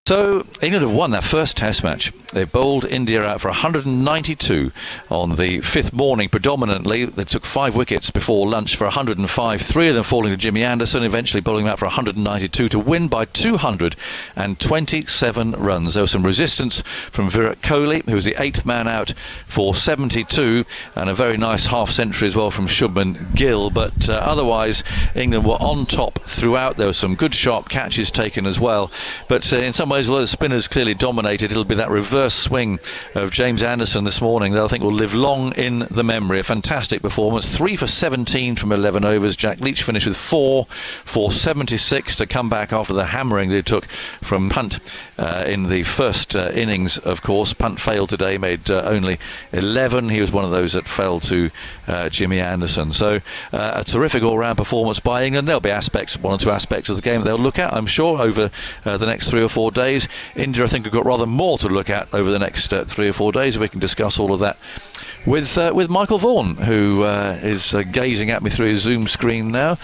So England have won their first Test match. They bowled India out for 192 on the fifth morning predominantly. They took 5 wickets before lunch for 105, 3 of them falling to Jimmy Anderson, eventually bowling out for 192 to win by 227 runs. There was some resistance from Virat Kohli, who was the 8th man out for 72, and a very nice half-century as well from Shubman Gill. But otherwise, England were on top throughout. There were some good sharp catches taken as well. But in some ways, although the spinners clearly dominated, it'll be that reverse swing of James Anderson this morning that I think will live long in the memory. A fantastic performance. 3 for 17 from 11 overs. Jack Leach finished with 4 for 76 to come back after the hammering they took from Punt in the first innings, of course. Punt failed today, made only 11. He was one of those that fell to Jimmy Anderson. So a terrific all-round performance by England. There'll be one or two aspects of the game they'll look at, I'm sure, over the next 3 or 4 days. India, I think, have got rather more to look at over the next 3 or 4 days. We can discuss all of that with Michael Vaughan, who is gazing at me through his Zoom screen now.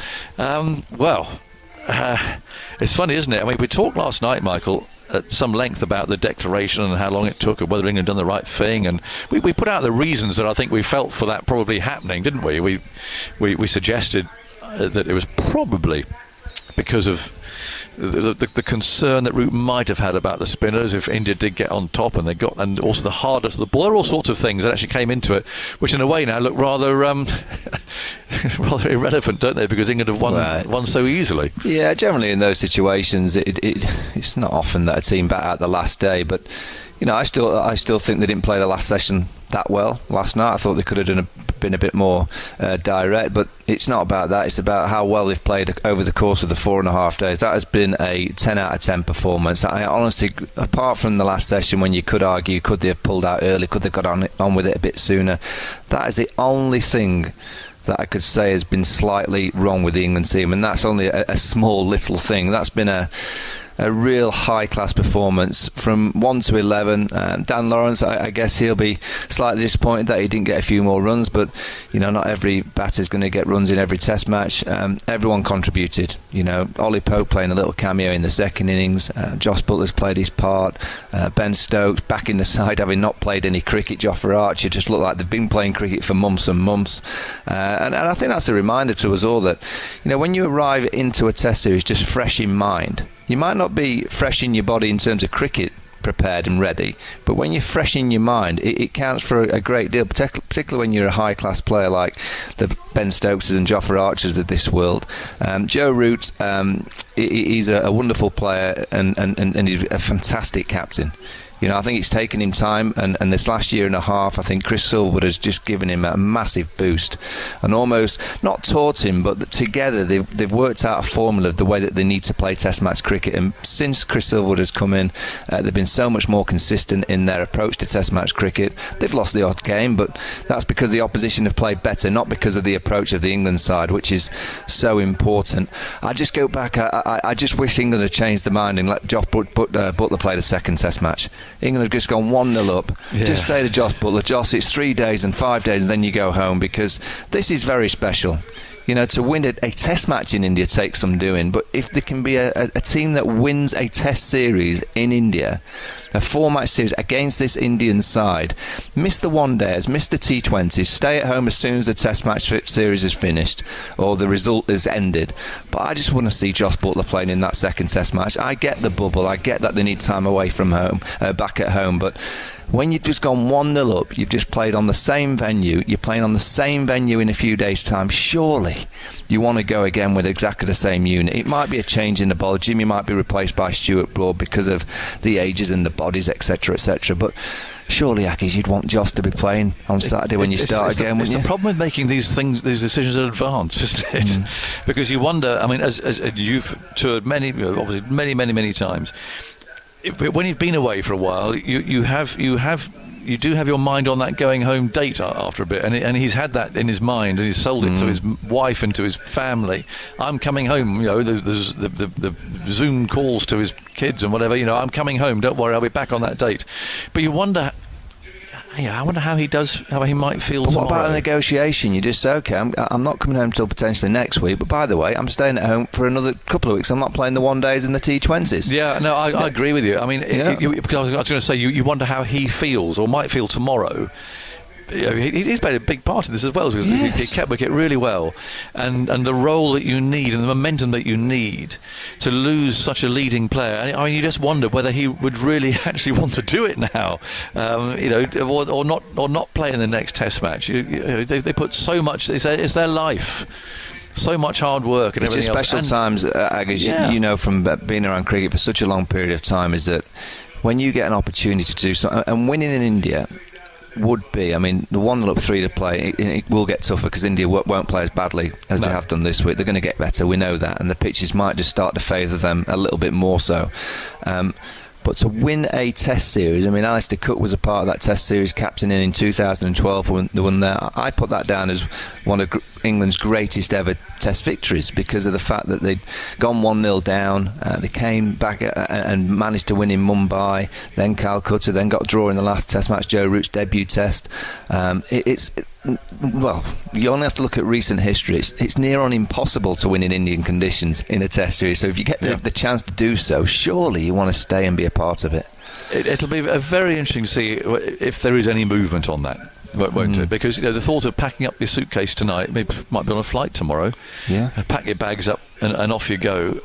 It's funny, isn't it? I mean, we talked last night, Michael, at some length about the declaration and how long it took and whether England had done the right thing, and we put out the reasons that I think we felt for that probably happening, didn't we? We suggested that it was probably because of the concern that Root might have had about the spinners if India did get on top, and also the hardness of the ball. There are all sorts of things that actually came into it, which in a way now look rather rather irrelevant, don't they? Because England have won so easily. Yeah, generally in those situations, it's not often that a team bat out the last day, but you know, I still think they didn't play the last session that well last night. I thought they could have been a bit more direct, but it's not about that. It's about how well they've played over the course of the 4.5 days. That has been a 10 out of 10 performance. I honestly, apart from the last session when you could argue, could they have pulled out early, could they have got on with it a bit sooner, that is the only thing that I could say has been slightly wrong with the England team, and that's only a small little thing. That's been a real high-class performance from 1 to 11. Dan Lawrence, I guess he'll be slightly disappointed that he didn't get a few more runs, but you know, not every batter is going to get runs in every Test match. Everyone contributed. You know, Ollie Pope playing a little cameo in the second innings. Josh Butler's played his part. Ben Stokes back in the side, having not played any cricket. Jofra Archer just looked like they've been playing cricket for months and months. And I think that's a reminder to us all that, you know, when you arrive into a Test series just fresh in mind, you might not be fresh in your body in terms of cricket prepared and ready, but when you're fresh in your mind, it counts for a great deal, particularly when you're a high-class player like the Ben Stokeses and Jofra Archers of this world. Joe Root, he's a wonderful player and he's a fantastic captain. You know, I think it's taken him time, and this last year and a half, I think Chris Silverwood has just given him a massive boost and almost not taught him, but together they've worked out a formula of the way that they need to play Test match cricket. And since Chris Silverwood has come in, they've been so much more consistent in their approach to Test match cricket. They've lost the odd game, but that's because the opposition have played better, not because of the approach of the England side, which is so important. I just go back, I just wish England had changed their mind and let Josh Butler play the second Test match. England have just gone 1-0 up. Yeah. Just say to Josh Butler, Josh, it's 3 days and 5 days and then you go home, because this is very special. You know, to win a Test match in India takes some doing, but if there can be a team that wins a Test series in India, a 4-match series against this Indian side, miss the one-days, miss the T20s, stay at home as soon as the Test match series is finished or the result is ended. But I just want to see Josh Butler playing in that second Test match. I get the bubble, I get that they need time away from home, back at home, but when you've just gone 1-0 up, you've just played on the same venue, you're playing on the same venue in a few days' time, surely you want to go again with exactly the same unit. It might be a change in the bowler. Jimmy might be replaced by Stuart Broad because of the ages and the bodies, etc., etc. But surely, Akis, you'd want Josh to be playing on Saturday when you start again, wouldn't you? It's the problem with making these decisions in advance, isn't it? Because you wonder, I mean, as you've toured many times, when you've been away for a while, you do have your mind on that going home date after a bit, and he's had that in his mind, and he's sold it to his wife and to his family. I'm coming home. You know, there's the Zoom calls to his kids and whatever. You know, I'm coming home. Don't worry, I'll be back on that date. But you wonder Yeah, I wonder how he might feel But tomorrow. what about a negotiation? You just say, okay, I'm not coming home till potentially next week, but by the way, I'm staying at home for another couple of weeks. I'm not playing the one days in the T20s. Yeah, no, I agree with you. I mean, because I was going to say, you wonder how he feels or might feel tomorrow. He's played a big part in this as well, because he kept wicket really well, and the role that you need and the momentum that you need to lose such a leading player. I mean, you just wonder whether he would really actually want to do it now, or not play in the next Test match. They put so much. It's their life. So much hard work and everything else. It's just special times, Agus. You know from being around cricket for such a long period of time, is that when you get an opportunity to do something, and winning in India would be, I mean, the 1-0 up 3 to play, it will get tougher because India won't play as badly as they have done this week. They're going to get better, we know that, and the pitches might just start to favour them a little bit more so. But to win a Test series, I mean, Alistair Cook was a part of that Test series, captain in 2012 when they won there. I put that down as one of England's greatest ever Test victories because of the fact that they'd gone 1-0 down. They came back and managed to win in Mumbai, then Calcutta, then got a draw in the last Test match, Joe Root's debut Test. Well, you only have to look at recent history. It's near on impossible to win in Indian conditions in a Test series. So if you get the chance to do so, surely you want to stay and be a part of it. It'll be very interesting to see if there is any movement on that, won't it? Because the thought of packing up your suitcase tonight, maybe might be on a flight tomorrow. Yeah. Pack your bags up and off you go.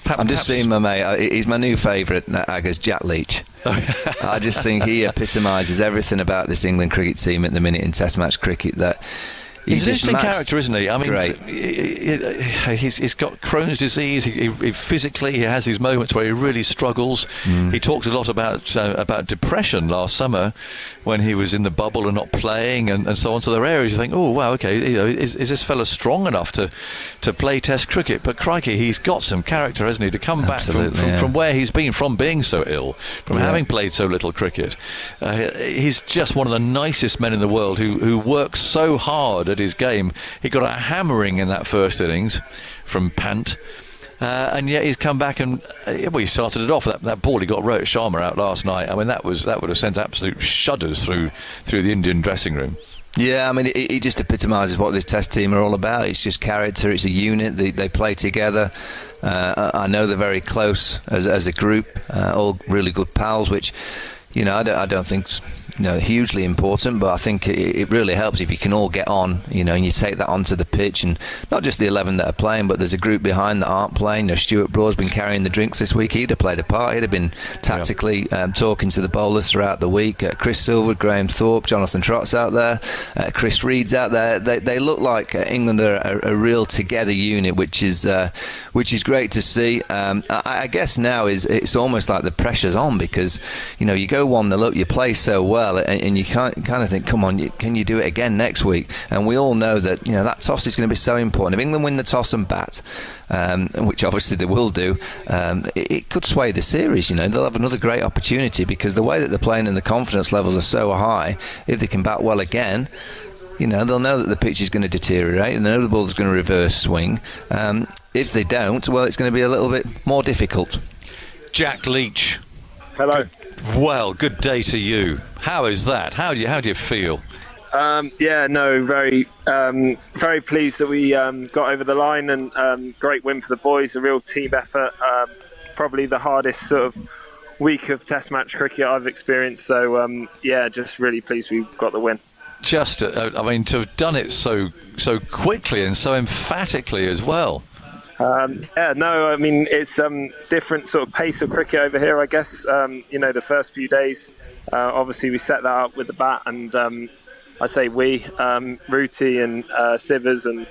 I'm just seeing my mate. He's my new favourite, Agus, Jack Leach. I just think he epitomises everything about this England cricket team at the minute in Test match cricket. That he's an interesting character, isn't he? I mean, he's got Crohn's disease. He physically, he has his moments where he really struggles. He talked a lot about depression last summer when he was in the bubble and not playing and so on. So there are areas you think, oh wow, okay, is this fella strong enough to play Test cricket? But crikey, he's got some character, hasn't he? To come back from where he's been, from being so ill, from having played so little cricket. He's just one of the nicest men in the world who works so hard at his game. He got a hammering in that first innings from Pant, and yet he's come back and he started it off. That ball he got Rohit Sharma out last night. I mean, that would have sent absolute shudders through the Indian dressing room. Yeah, I mean, it just epitomises what this Test team are all about. It's just character. It's a unit. They play together. I know they're very close as a group, all really good pals, which, I don't think hugely important, but I think it really helps if you can all get on, and you take that onto the pitch, and not just the 11 that are playing, but there's a group behind that aren't playing. Stuart Broad's been carrying the drinks this week. He'd have played a part. He'd have been tactically talking to the bowlers throughout the week. Chris Silver, Graham Thorpe, Jonathan Trott's out there, Chris Reed's out there. They look like England are a real together unit, which is great to see. I guess now it's almost like the pressure's on because you go 1-0 up, you play so well, and you kind of think, come on, can you do it again next week? And we all know that that toss is going to be so important. If England win the toss and bat, which obviously they will do, it could sway the series. They'll have another great opportunity because the way that they're playing and the confidence levels are so high. If they can bat well again, they'll know that the pitch is going to deteriorate and they know the ball's going to reverse swing. If they don't, well, it's going to be a little bit more difficult. Jack Leach. Hello. Well, good day to you. How is that? How do you feel? Very very pleased that we got over the line, and great win for the boys. A real team effort. Probably the hardest sort of week of Test match cricket I've experienced. So just really pleased we got the win. Just, to have done it so quickly and so emphatically as well. It's different sort of pace of cricket over here, I guess. The first few days, obviously we set that up with the bat, and I say Rooty and Sivers and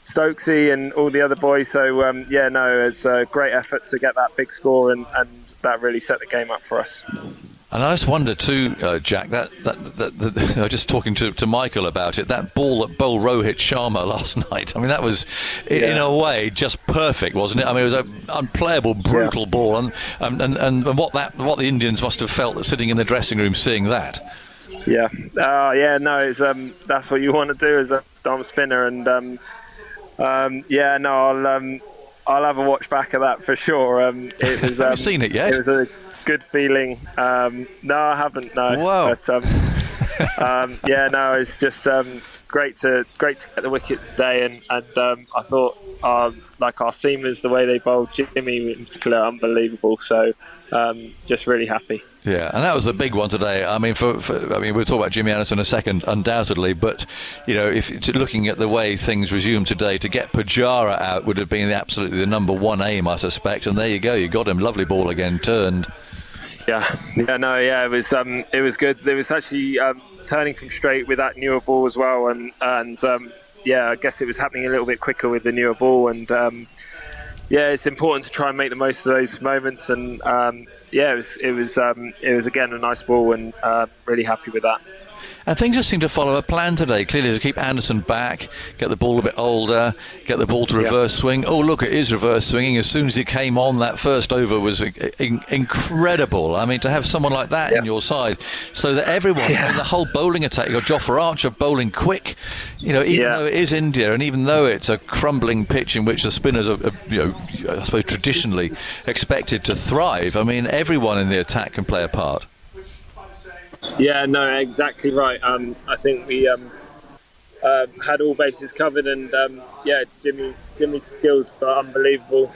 Stokesy and all the other boys. So it's a great effort to get that big score, and that really set the game up for us. And I just wonder too, Jack, that I was just talking to Michael about it, that ball that bowled Rohit Sharma last night. I mean, that was, in a way, just perfect, wasn't it? I mean, it was an unplayable, brutal ball, and what the Indians must have felt sitting in the dressing room seeing that. Yeah. It's that's what you want to do as a arm spinner, and I'll have a watch back of that for sure. It was. Have you seen it yet? It was a good feeling. No, I haven't. No. Wow. But it's just great to get the wicket today, and I thought like our seamers, the way they bowled Jimmy in particular, unbelievable. So just really happy. Yeah, and that was the big one today. I mean, we'll talk about Jimmy Anderson in a second, undoubtedly. But if looking at the way things resumed today, to get Pujara out would have been absolutely the number one aim, I suspect. And there you go, you got him. Lovely ball again, turned. It was good. There was actually turning from straight with that newer ball as well, and I guess it was happening a little bit quicker with the newer ball, and it's important to try and make the most of those moments, and it was again a nice ball, and really happy with that. And things just seem to follow a plan today, clearly, to keep Anderson back, get the ball a bit older, get the ball to reverse swing. Oh, look, it is reverse swinging. As soon as he came on, that first over was incredible. I mean, to have someone like that in your side, so that everyone, the whole bowling attack, you've got Jofra Archer bowling quick, even though it is India, and even though it's a crumbling pitch in which the spinners are, I suppose, traditionally expected to thrive, I mean, everyone in the attack can play a part. Yeah, no, exactly right. I think we had all bases covered, and Jimmy's skills are unbelievable.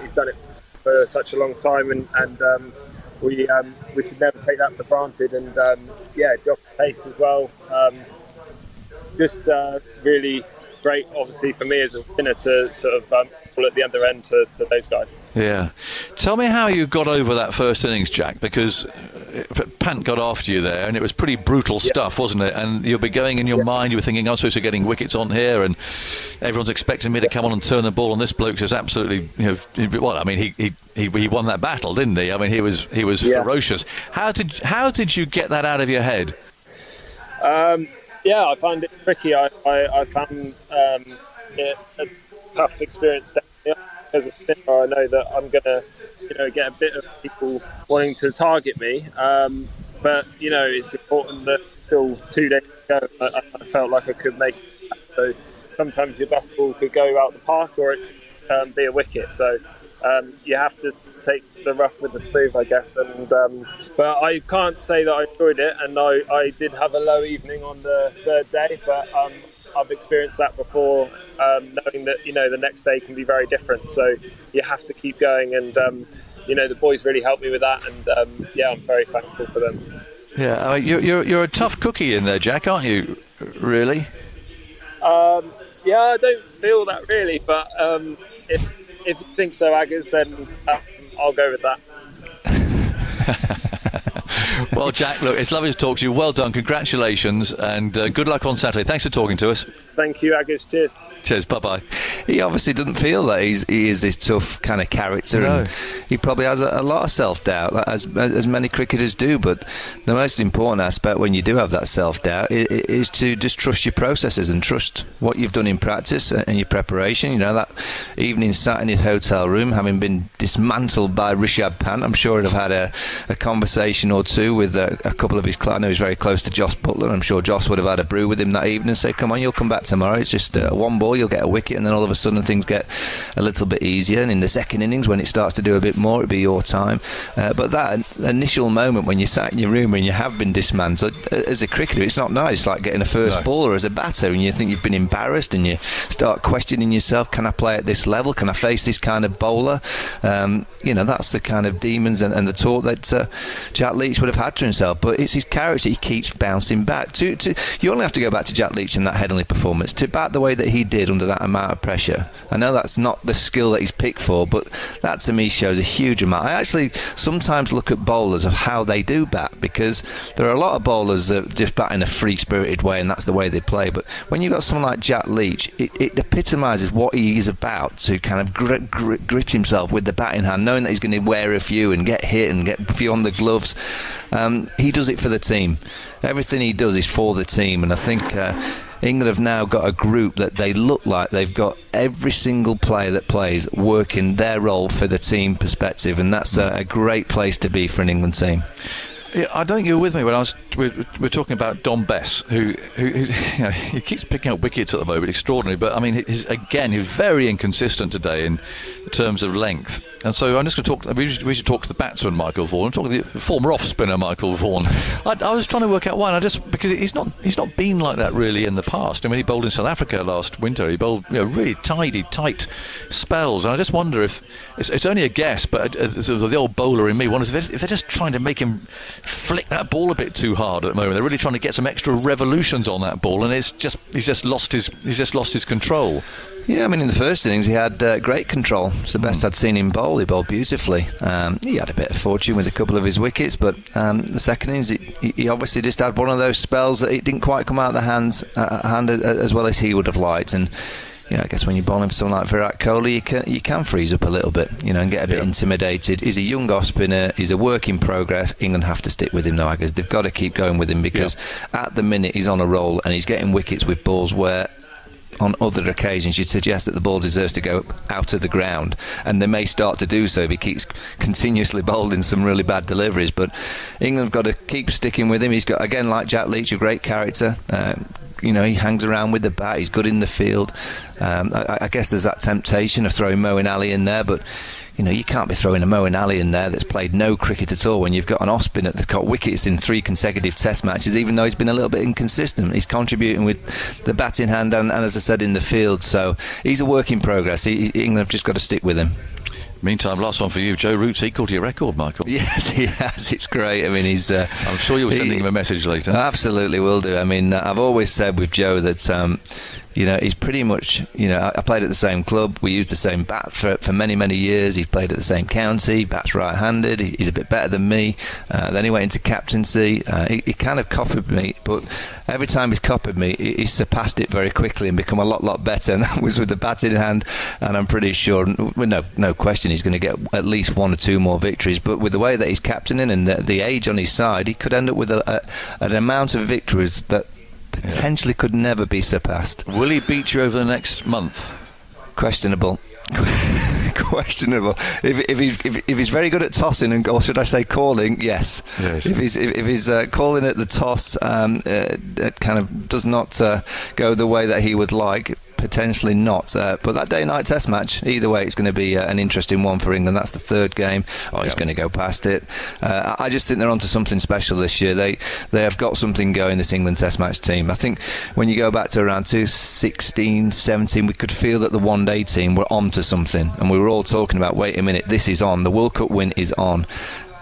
He's done it for such a long time, and we should never take that for granted. And Josh pace as well. Just really great, obviously, for me as a winner to sort of pull at the other end to those guys. Yeah. Tell me how you got over that first innings, Jack, because Pant got after you there, and it was pretty brutal stuff, wasn't it? And you'll be going in your mind, you were thinking, I'm supposed to be getting wickets on here, and everyone's expecting me to come on and turn the ball, and this bloke's just absolutely, he won that battle, didn't he? I mean, he was ferocious. How did you get that out of your head? I found it tricky. I found it a tough experience down here. As a spinner, I know that I'm going to, get a bit of people wanting to target me. But it's important that still 2 days ago, I felt like I could make it. So sometimes your best ball could go out the park, or it could be a wicket. So you have to take the rough with the smooth, I guess. And but I can't say that I enjoyed it, and I did have a low evening on the third day, but I've experienced that before, knowing that the next day can be very different. So you have to keep going, and the boys really helped me with that, and I'm very thankful for them. Yeah, I mean, you're a tough cookie in there, Jack, aren't you? Really? I don't feel that really, but if you think so, Aggers, then I'll go with that. Well, Jack, look, it's lovely to talk to you. Well done, congratulations, and good luck on Saturday. Thanks for talking to us. Thank you, Aggers. Cheers. Cheers, bye-bye. He obviously doesn't feel that he is this tough kind of character, no. And he probably has a lot of self-doubt, as many cricketers do, but the most important aspect when you do have that self-doubt is to just trust your processes and trust what you've done in practice and your preparation. That evening sat in his hotel room, having been dismantled by Rishabh Pant, I'm sure he'd have had a conversation or two with a couple of his clients. I know he's very close to Joss Butler. I'm sure Joss would have had a brew with him that evening and say, come on, you'll come back tomorrow. It's just one ball, you'll get a wicket, and then all of a sudden things get a little bit easier, and in the second innings when it starts to do a bit more, it'll be your time. But that initial moment when you sat in your room and you have been dismantled, as a cricketer, it's not nice. It's like getting a first baller as a batter, and you think you've been embarrassed, and you start questioning yourself, can I play at this level, can I face this kind of bowler? That's the kind of demons and the talk that Jack Leach would have had to himself, but it's his character. He keeps bouncing back. You only have to go back to Jack Leach in that heavenly performance to bat the way that he did under that amount of pressure. I know that's not the skill that he's picked for, but that to me shows a huge amount. I actually sometimes look at bowlers of how they do bat, because there are a lot of bowlers that just bat in a free-spirited way and that's the way they play, but when you've got someone like Jack Leach, it epitomises what he is about, to kind of grit himself with the bat in hand, knowing that he's going to wear a few and get hit and get a few on the gloves. He does it for the team. Everything he does is for the team, and I think England have now got a group that they look like they've got every single player that plays working their role for the team perspective, and that's a great place to be for an England team. I don't think you were with me when we're talking about Dom Bess, who's, he keeps picking up wickets at the moment, extraordinary. But I mean, he's very inconsistent today in terms of length. And so I'm just going to talk. We should talk to the batsman Michael Vaughan, and talk to the former off spinner Michael Vaughan. I was trying to work out why, and because he's not been like that really in the past. I mean, he bowled in South Africa last winter. He bowled really tidy, tight spells, and I just wonder if it's only a guess, but sort of the old bowler in me wonders if they're just trying to make him flick that ball a bit too hard at the moment. They're really trying to get some extra revolutions on that ball, and he's just lost his control. Yeah, I mean, in the first innings he had great control. It's the best I'd seen him bowl. He bowled beautifully. He had a bit of fortune with a couple of his wickets, but the second innings he obviously just had one of those spells that it didn't quite come out of the hand as well as he would have liked. And I guess when you're bowling for someone like Virat Kohli, you can freeze up a little bit, and get a bit intimidated. He's a young off spinner. He's a work in progress. England have to stick with him, though, I guess. They've got to keep going with him because at the minute he's on a roll and he's getting wickets with balls where on other occasions you'd suggest that the ball deserves to go out of the ground, and they may start to do so if he keeps continuously bowling some really bad deliveries. But England have got to keep sticking with him. He's got, again, like Jack Leach, a great character. He hangs around with the bat. He's good in the field. I guess there's that temptation of throwing Moeen Ali in there, but you can't be throwing a Moeen Ali in there that's played no cricket at all when you've got an off spinner that's got wickets in 3 consecutive Test matches, even though he's been a little bit inconsistent. He's contributing with the bat in hand and as I said, in the field. So he's a work in progress. England have just got to stick with him. Meantime, last one for you. Joe Root's equal to your record, Michael. Yes, he has. It's great. I mean, he's... I'm sure you'll be sending him a message later. Absolutely will do. I mean, I've always said with Joe that... he's pretty much, I played at the same club. We used the same bat for many, many years. He's played at the same county, bats right-handed. He's a bit better than me. Then he went into captaincy. He kind of copied me, but every time he's copied me, he's surpassed it very quickly and become a lot better. And that was with the bat in hand. And I'm pretty sure, no question, he's going to get at least 1 or 2 more victories. But with the way that he's captaining and the age on his side, he could end up with an amount of victories that potentially could never be surpassed. Will he beat you over the next month? Questionable. Questionable. If he's very good at tossing, or should I say calling, yes. If he's calling at the toss, it kind of does not go the way that he would like. Potentially not, but that day-night Test match, either way, it's going to be an interesting one for England. That's the 3rd game. It's going to go past it. I just think they're onto something special this year. They have got something going, this England Test match team. I think when you go back to around 2016, 17, we could feel that the one-day team were onto something, and we were all talking about, wait a minute, this is on. The World Cup win is on.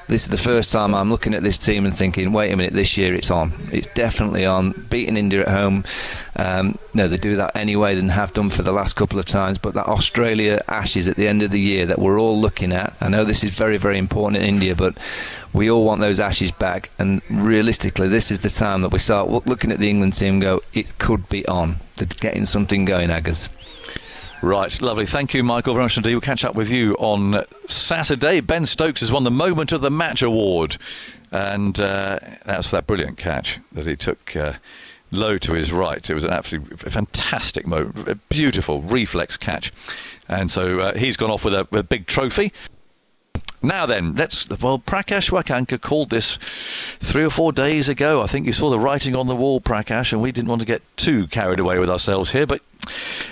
This is the first time I'm looking at this team and thinking, wait a minute, this year it's on. It's definitely on. Beating India at home, they do that anyway and have done for the last couple of times. But that Australia Ashes at the end of the year that we're all looking at, I know this is very, very important in India, but we all want those Ashes back. And realistically, this is the time that we start looking at the England team and go, it could be on. They're getting something going, Aggers. Right, lovely. Thank you, Michael, very much indeed. We'll catch up with you on Saturday. Ben Stokes has won the Moment of the Match award, and that's that brilliant catch that he took low to his right. It was an absolutely fantastic moment, a beautiful reflex catch, and so he's gone off with a big trophy. Now then, Prakash Wakanka called this 3 or 4 days ago. I think you saw the writing on the wall, Prakash, and we didn't want to get too carried away with ourselves here, but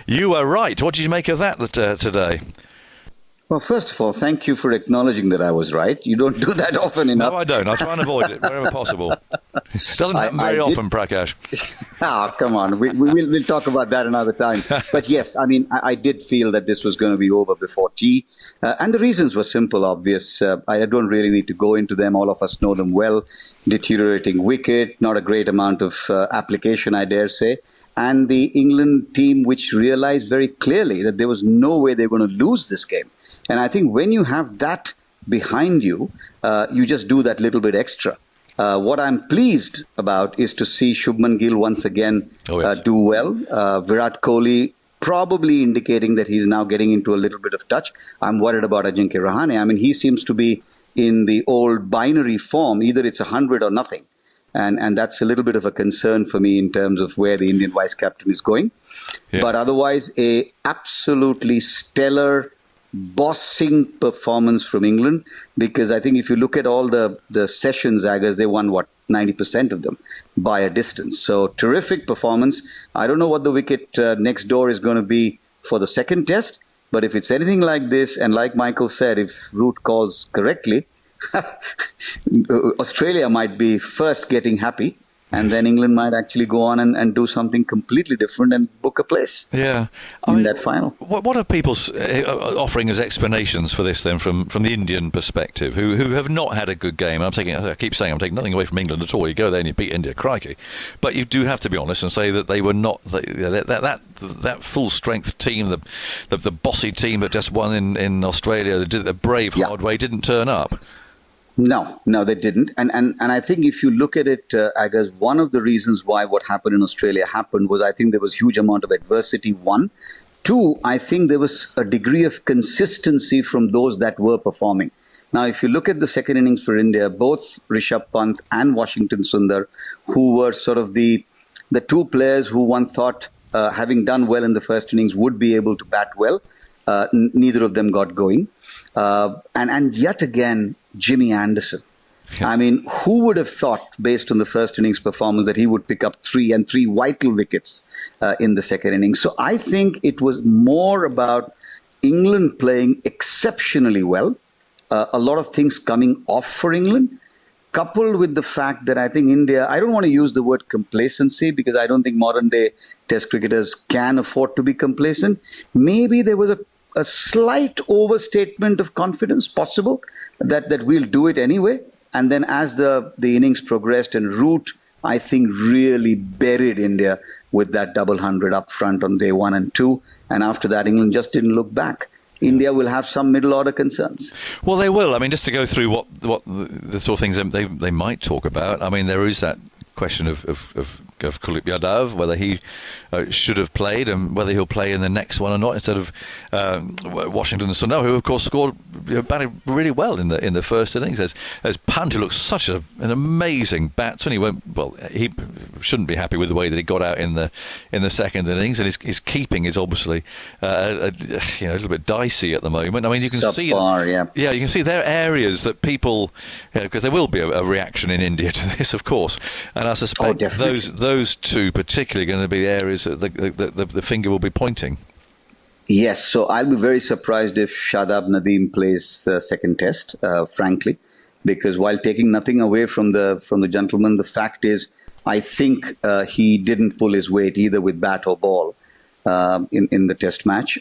you were right. What did you make of that today? Well, first of all, thank you for acknowledging that I was right. You don't do that often enough. No, I don't. I try and avoid it wherever possible. It doesn't happen very often, Prakash. Come on. We'll talk about that another time. But yes, I mean, I did feel that this was going to be over before tea. And the reasons were simple, obvious. I don't really need to go into them. All of us know them well. Deteriorating wicket, not a great amount of application, I dare say. And the England team, which realized very clearly that there was no way they were going to lose this game. And I think when you have that behind you, you just do that little bit extra. What I'm pleased about is to see Shubman Gill once again do well. Virat Kohli probably indicating that he's now getting into a little bit of touch. I'm worried about Ajinkya Rahane. I mean, he seems to be in the old binary form. Either it's 100 or nothing. And that's a little bit of a concern for me in terms of where the Indian vice captain is going. Yeah. But otherwise, a absolutely stellar bossing performance from England, because I think if you look at all the sessions, Aggers, they won, 90% of them by a distance. So terrific performance. I don't know what the wicket next door is going to be for the second test, but if it's anything like this, and like Michael said, if Root calls correctly, Australia might be first getting happy, and then England might actually go on and do something completely different and book a place in that final. What are people offering as explanations for this then from the Indian perspective, who have not had a good game? I keep saying I'm taking nothing away from England at all. You go there and you beat India, crikey. But you do have to be honest and say that they were not that full strength team, the bossy team that just won in Australia, the brave hard way, didn't turn up. No, they didn't. And I think if you look at it, Aggers, one of the reasons why what happened in Australia happened was I think there was huge amount of adversity, one. Two, I think there was a degree of consistency from those that were performing. Now, if you look at the second innings for India, both Rishabh Pant and Washington Sundar, who were sort of the two players who one thought, having done well in the first innings, would be able to bat well, neither of them got going. And yet again, Jimmy Anderson. I mean, who would have thought, based on the first innings performance, that he would pick up three vital wickets in the second innings? So I think it was more about England playing exceptionally well, a lot of things coming off for England, coupled with the fact that I think India, I don't want to use the word complacency because I don't think modern day Test cricketers can afford to be complacent. Maybe there was a slight overstatement of confidence possible, that we'll do it anyway. And then as the innings progressed, and Root, I think, really buried India with that double 100 up front on day 1 and 2. And after that, England just didn't look back. India will have some middle order concerns. Well, they will. I mean, just to go through what the sort of things they might talk about. I mean, there is that question of Kuldeep Yadav, whether he should have played and whether he'll play in the next one or not, instead of Washington Sundar, who of course scored, batted really well in the first innings. As Pant, who looks such an amazing batsman, he shouldn't be happy with the way that he got out in the second innings, and his keeping is obviously a little bit dicey at the moment. I mean, you can see you can see there are areas that people, because there will be a reaction in India to this, of course, and I suspect those two particularly are going to be the areas that the finger will be pointing. Yes, so I'll be very surprised if Shadab Nadeem plays the second test, frankly, because while taking nothing away from the gentleman, the fact is I think he didn't pull his weight either with bat or ball in the test match.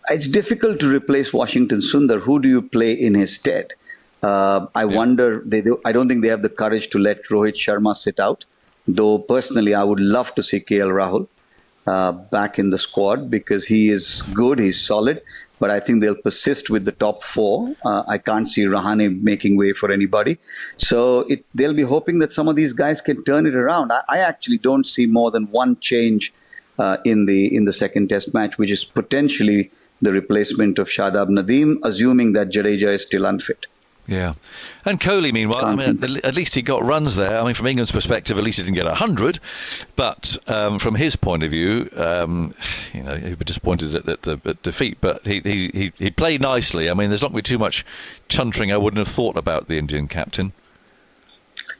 It's difficult to replace Washington Sundar. Who do you play in his stead? I wonder, I don't think they have the courage to let Rohit Sharma sit out, though personally I would love to see KL Rahul back in the squad because he is good, he's solid, but I think they'll persist with the top 4. I can't see Rahane making way for anybody. So they'll be hoping that some of these guys can turn it around. I actually don't see more than one change in the second test match, which is potentially the replacement of Shadab Nadeem, assuming that Jadeja is still unfit. Yeah. And Kohli, meanwhile, I mean, at least he got runs there. I mean, from England's perspective, at least he didn't get 100. But from his point of view, he was disappointed at defeat. But he played nicely. I mean, there's not going to be too much chuntering I wouldn't have thought about the Indian captain.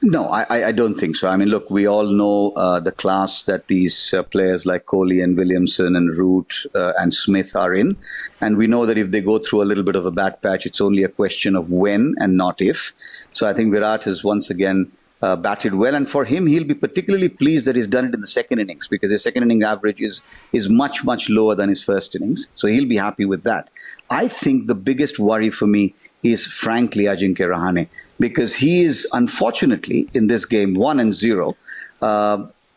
No, I don't think so. I mean, look, we all know the class that these players like Kohli and Williamson and Root and Smith are in. And we know that if they go through a little bit of a bad patch, it's only a question of when and not if. So I think Virat has once again batted well. And for him, he'll be particularly pleased that he's done it in the second innings because his second inning average is much, much lower than his first innings. So he'll be happy with that. I think the biggest worry for me is, frankly, Ajinkya Rahane. Because he is, unfortunately, in this game 1-0,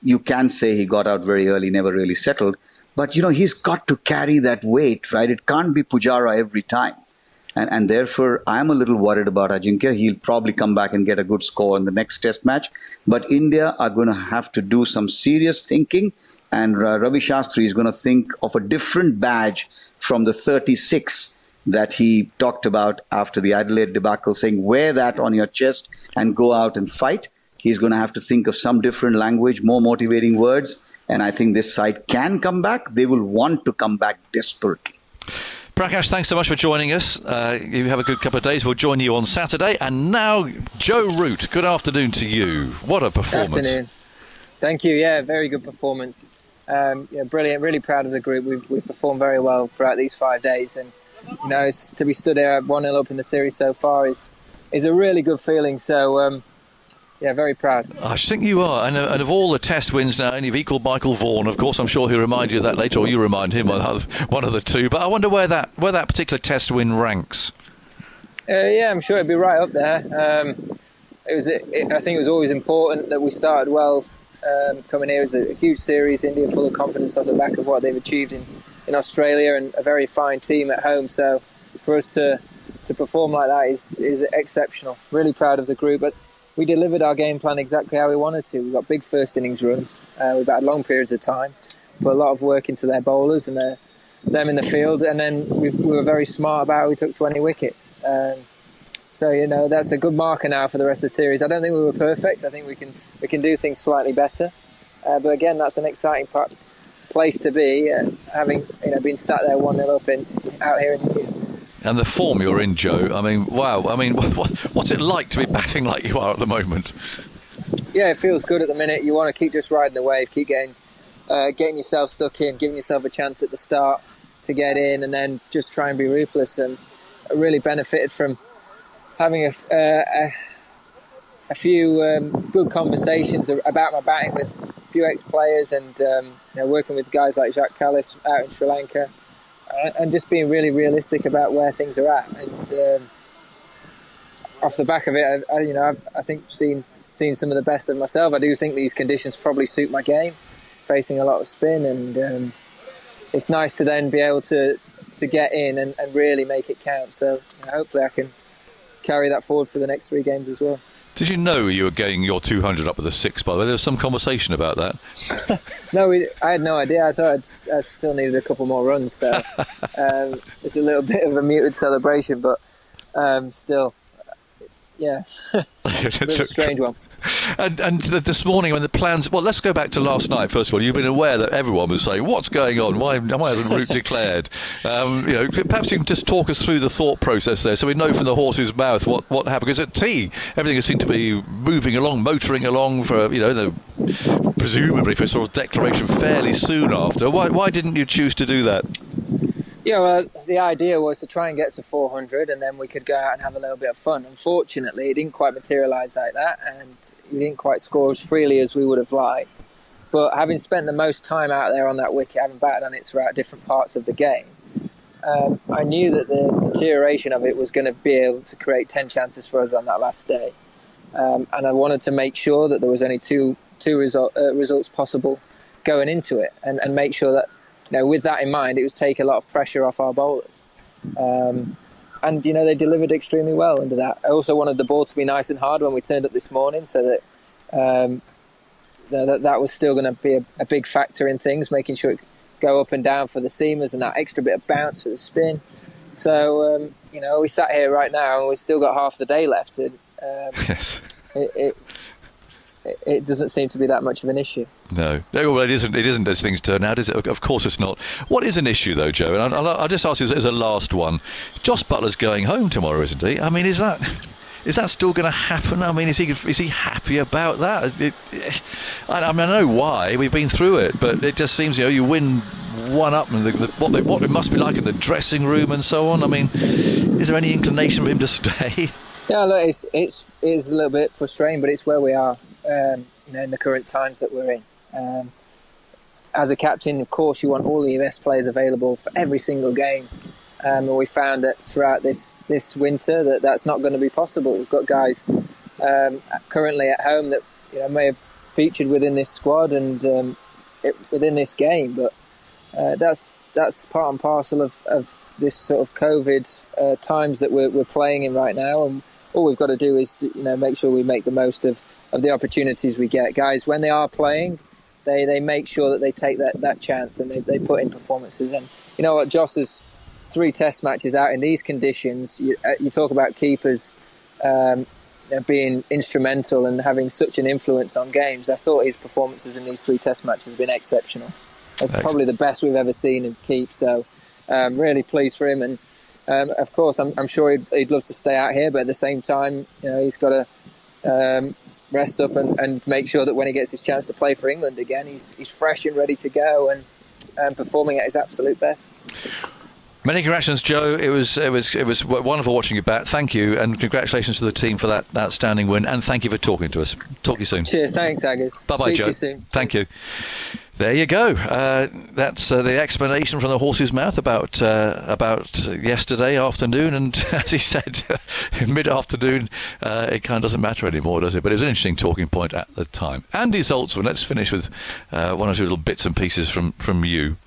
you can say he got out very early, never really settled. But, he's got to carry that weight, right? It can't be Pujara every time. And therefore, I'm a little worried about Ajinkya. He'll probably come back and get a good score in the next test match. But India are going to have to do some serious thinking. And Ravi Shastri is going to think of a different badge from the 36 that he talked about after the Adelaide debacle, saying, wear that on your chest and go out and fight. He's going to have to think of some different language, more motivating words. And I think this side can come back. They will want to come back desperately. Prakash, thanks so much for joining us. You have a good couple of days. We'll join you on Saturday. And now, Joe Root, good afternoon to you. What a performance. Afternoon. Thank you. Yeah, very good performance. Brilliant. Really proud of the group. We've performed very well throughout these 5 days. And, to be stood here 1-0 up in the series so far is a really good feeling. So, very proud. I think you are. And of all the Test wins now, and you've equalled Michael Vaughan. Of course, I'm sure he'll remind you of that later, or you remind him of one of the two. But I wonder where that particular Test win ranks. I'm sure it'd be right up there. I think it was always important that we started well coming here. It was a huge series. India full of confidence off the back of what they've achieved in Australia, and a very fine team at home. So for us to perform like that is exceptional. Really proud of the group. But we delivered our game plan exactly how we wanted to. We got big first innings runs. We've had long periods of time, put a lot of work into their bowlers and them in the field, and then we were very smart about how we took 20 wickets. So that's a good marker now for the rest of the series. I don't think we were perfect. I think we can do things slightly better. But again, that's an exciting place to be, having been sat there 1-0 up out here in India. And the form you're in, Joe, I mean, wow. I mean, what's it like to be batting like you are at the moment? Yeah, it feels good at the minute. You want to keep just riding the wave, keep getting yourself stuck in, giving yourself a chance at the start to get in, and then just try and be ruthless. And I really benefited from having a few good conversations about my batting with a few ex-players, and working with guys like Virat Kohli out in Sri Lanka. And just being really realistic about where things are at, and off the back of it, I think seen some of the best of myself. I do think these conditions probably suit my game, facing a lot of spin, and it's nice to then be able to get in and really make it count. So hopefully I can carry that forward for the next 3 games as well. Did you know you were getting your 200 up with a 6, by the way? There was some conversation about that. No, I had no idea. I thought I still needed a couple more runs. So it's a little bit of a muted celebration, but still, yeah, it's a strange one. And this morning when the plans... Well, let's go back to last night, first of all. You've been aware that everyone was saying, what's going on? Why hasn't Root declared? Perhaps you can just talk us through the thought process there so we know from the horse's mouth what happened. Because at tea, everything seemed to be moving along, motoring along for, presumably for a sort of declaration fairly soon after. Why didn't you choose to do that? Yeah, well, the idea was to try and get to 400, and then we could go out and have a little bit of fun. Unfortunately, it didn't quite materialise like that, and we didn't quite score as freely as we would have liked. But having spent the most time out there on that wicket, having batted on it throughout different parts of the game, I knew that the deterioration of it was going to be able to create 10 chances for us on that last day. And I wanted to make sure that there was only two results possible going into it, and make sure that, with that in mind, it was take a lot of pressure off our bowlers. And they delivered extremely well under that. I also wanted the ball to be nice and hard when we turned up this morning, so that that was still going to be a big factor in things, making sure it go up and down for the seamers and that extra bit of bounce for the spin. So, we sat here right now and we've still got half the day left. And, yes. It doesn't seem to be that much of an issue. No, well, it isn't. It isn't as things turn out, is it? Of course it's not. What is an issue, though, Joe? And I'll just ask you as a last one. Joss Buttler's going home tomorrow, isn't he? I mean, is that still going to happen? I mean, is he happy about that? I know why. We've been through it, but it just seems you win one up, and what it must be like in the dressing room and so on. I mean, is there any inclination for him to stay? Yeah, look, it's a little bit frustrating, but it's where we are. In the current times that we're in. As a captain, of course, you want all the best players available for every single game. And we found that throughout this winter that's not going to be possible. We've got guys currently at home that may have featured within this squad and within this game, but that's part and parcel of this sort of COVID times that we're playing in right now. And all we've got to do is make sure we make the most of the opportunities we get. Guys, when they are playing, they make sure that they take that chance and they put in performances. And you know what, Joss's 3 test matches out in these conditions, you talk about keepers being instrumental and having such an influence on games. I thought his performances in these 3 test matches have been exceptional. That's probably the best we've ever seen him keep. So Really pleased for him, and of course, I'm sure he'd love to stay out here, but at the same time, he's got to rest up and make sure that when he gets his chance to play for England again, he's fresh and ready to go and performing at his absolute best. Many congratulations, Joe. It was wonderful watching you back. Thank you, and congratulations to the team for that outstanding win. And thank you for talking to us. Talk to you soon. Cheers. Thanks, Aggers. Bye-bye, Speak Joe. to you soon. Thank you. There you go. That's the explanation from the horse's mouth about yesterday afternoon. And as he said, mid-afternoon, it kind of doesn't matter anymore, does it? But it was an interesting talking point at the time. Andy Zoltzman, let's finish with one or two little bits and pieces from you.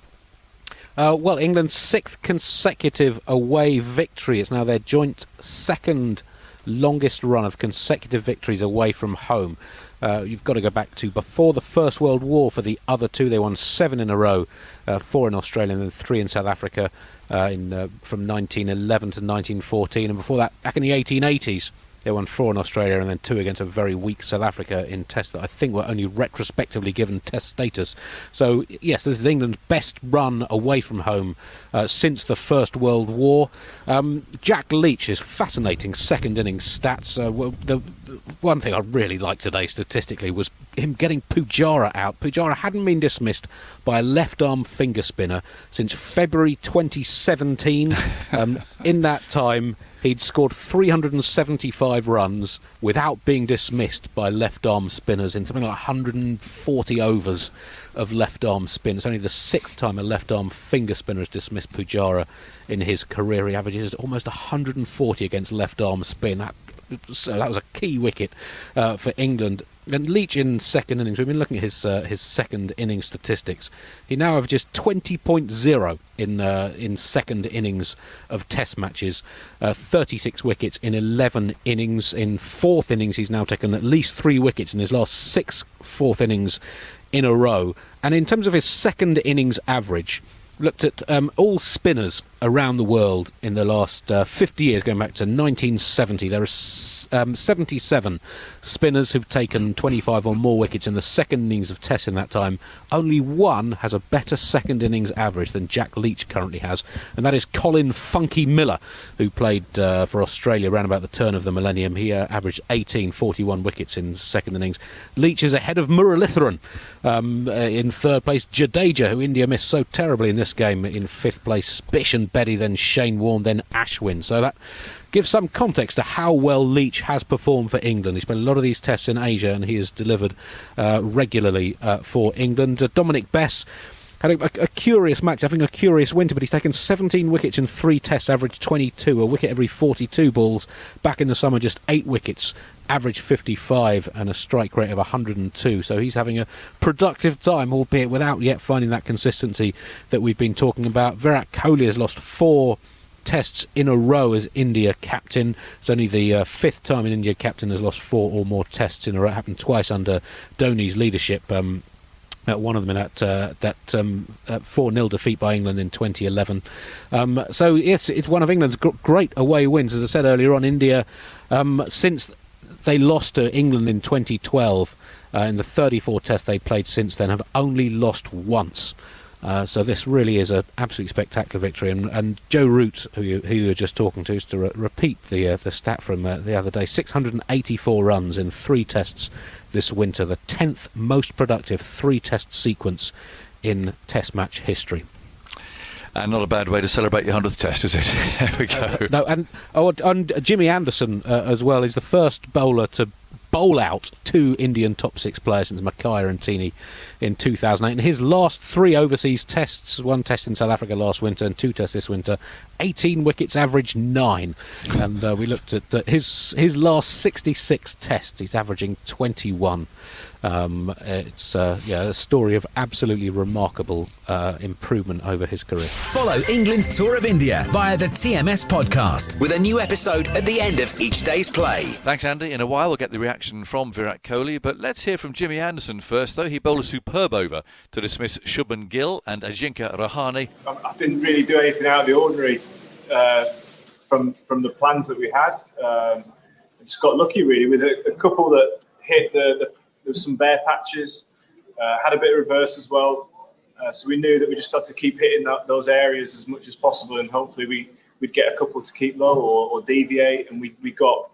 Well, England's 6th consecutive away victory. It's now their joint second longest run of consecutive victories away from home. You've got to go back to before the First World War for the other two. They won 7 in a row, 4 in Australia and then 3 in South Africa from 1911 to 1914. And before that, back in the 1880s, they won 4 in Australia and then 2 against a very weak South Africa in tests that I think were only retrospectively given test status. So, yes, this is England's best run away from home since the First World War. Jack Leach's fascinating second innings stats. The one thing I really liked today statistically was him getting Pujara out. Pujara hadn't been dismissed by a left-arm finger spinner since February 2017. In that time, he'd scored 375 runs without being dismissed by left-arm spinners in something like 140 overs of left-arm spin. It's only the 6th time a left-arm finger spinner has dismissed Pujara in his career. He averages almost 140 against left-arm spin. So that was a key wicket for England. And Leach in second innings, we've been looking at his second innings statistics. He now averages 20.0 in second innings of Test matches, 36 wickets in 11 innings. In fourth innings, he's now taken at least 3 wickets in his last 6 fourth innings in a row. And in terms of his second innings average, looked at all spinners around the world in the last 50 years, going back to 1970. There are 77 spinners who've taken 25 or more wickets in the second innings of Tests in that time. Only one has a better second innings average than Jack Leach currently has, and that is Colin Funky Miller, who played for Australia around about the turn of the millennium. He averaged 41 wickets in second innings. Leach is ahead of Muralitharan. In third place, Jadeja, who India missed so terribly in this game, in fifth place. Bish and Betty, then Shane Warne, then Ashwin. So that gives some context to how well Leach has performed for England. He's played a lot of these tests in Asia and he has delivered regularly for England. Dominic Bess had a curious match, having a curious winter, but he's taken 17 wickets in 3 tests, average 22, a wicket every 42 balls. Back in the summer, just 8 wickets, average 55 and a strike rate of 102. So he's having a productive time, albeit without yet finding that consistency that we've been talking about. Virat Kohli has lost 4 tests in a row as India captain. It's only the 5th time an India captain has lost 4 or more tests in a row. It happened twice under Dhoni's leadership. One of them in that 4-0 defeat by England in 2011. So it's one of England's great away wins. As I said earlier on, India, since they lost to England in 2012, in the 34 tests they played since then, have only lost once. So this really is an absolutely spectacular victory. And Joe Root, who you were just talking to, is to repeat the stat from the other day, 684 runs in 3 tests this winter, the 10th most productive 3-test sequence in Test match history. And not a bad way to celebrate your 100th test, is it? There we go. No, and Jimmy Anderson as well is the first bowler to bowl out 2 Indian top 6 players since Mackay and Tini in 2008. And his last 3 overseas tests, 1 test in South Africa last winter and 2 tests this winter, 18 wickets, average 9. And we looked at his last 66 tests. He's averaging 21. It's a story of absolutely remarkable improvement over his career. Follow England's Tour of India via the TMS podcast with a new episode at the end of each day's play. Thanks, Andy. In a while we'll get the reaction from Virat Kohli, but let's hear from Jimmy Anderson first, though. He bowled a superb over to dismiss Shubman Gill and Ajinkya Rahane. I didn't really do anything out of the ordinary from the plans that we had. I just got lucky really with a couple that hit there was some bare patches, had a bit of reverse as well. So we knew that we just had to keep hitting those areas as much as possible, and hopefully we'd get a couple to keep low or deviate, and we got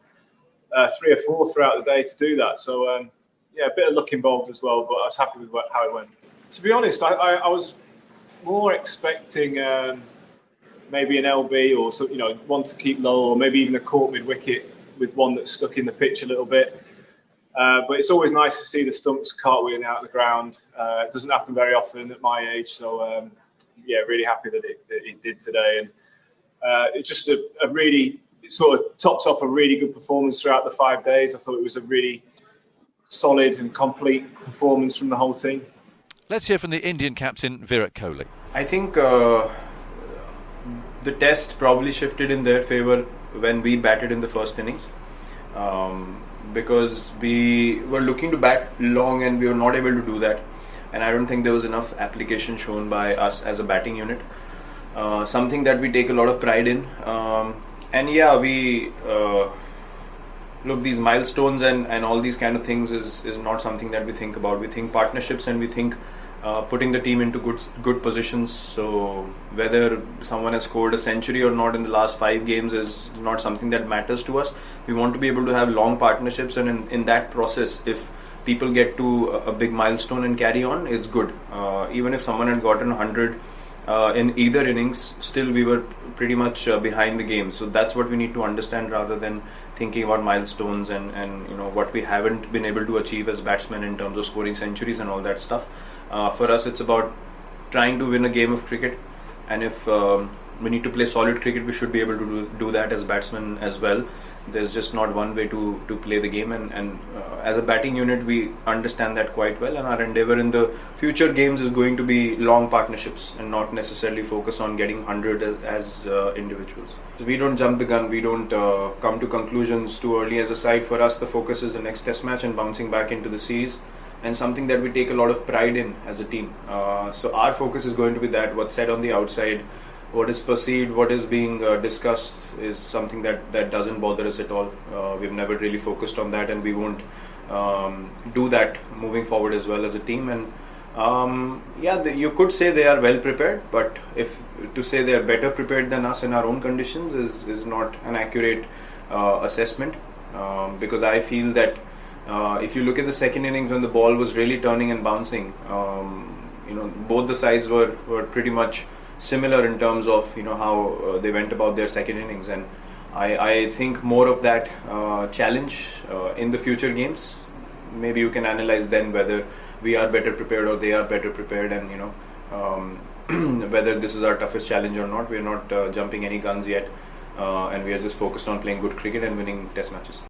3 or 4 throughout the day to do that. So a bit of luck involved as well, but I was happy with how it went. To be honest, I was more expecting maybe an LB or some, one to keep low, or maybe even a caught mid-wicket with one that's stuck in the pitch a little bit. But it's always nice to see the stumps cartwheeling out of the ground. It doesn't happen very often at my age, so really happy that it did today. And it's just it sort of tops off a really good performance throughout the 5 days. I thought it was a really solid and complete performance from the whole team. Let's hear from the Indian captain, Virat Kohli. I think the test probably shifted in their favour when we batted in the first innings. Because we were looking to bat long and we were not able to do that, and I don't think there was enough application shown by us as a batting unit, something that we take a lot of pride in. We look, these milestones and all these kind of things is not something that we think about. We think partnerships, and we think putting the team into good positions. So whether someone has scored a century or not in the last 5 games is not something that matters to us. We want to be able to have long partnerships, and in that process, if people get to a big milestone and carry on, it's good. Even if someone had gotten 100 in either innings, still we were pretty much behind the game. So that's what we need to understand, rather than thinking about milestones and what we haven't been able to achieve as batsmen in terms of scoring centuries and all that stuff. For us, it's about trying to win a game of cricket, and if we need to play solid cricket, we should be able to do that as batsmen as well. There's just not one way to play the game, and as a batting unit, we understand that quite well, and our endeavour in the future games is going to be long partnerships and not necessarily focus on getting 100 as individuals. So we don't jump the gun, we don't come to conclusions too early as a side. For us, the focus is the next test match and bouncing back into the series, and something that we take a lot of pride in as a team. So our focus is going to be that what's said on the outside, what is perceived, what is being discussed is something that doesn't bother us at all. We've never really focused on that, and we won't do that moving forward as well as a team. And you could say they are well prepared, but if to say they are better prepared than us in our own conditions is not an accurate assessment, because I feel that if you look at the second innings when the ball was really turning and bouncing, both the sides were pretty much similar in terms of how they went about their second innings, and I think more of that challenge in the future games. Maybe you can analyze then whether we are better prepared or they are better prepared, and whether this is our toughest challenge or not. We are not jumping any guns yet, and we are just focused on playing good cricket and winning test matches.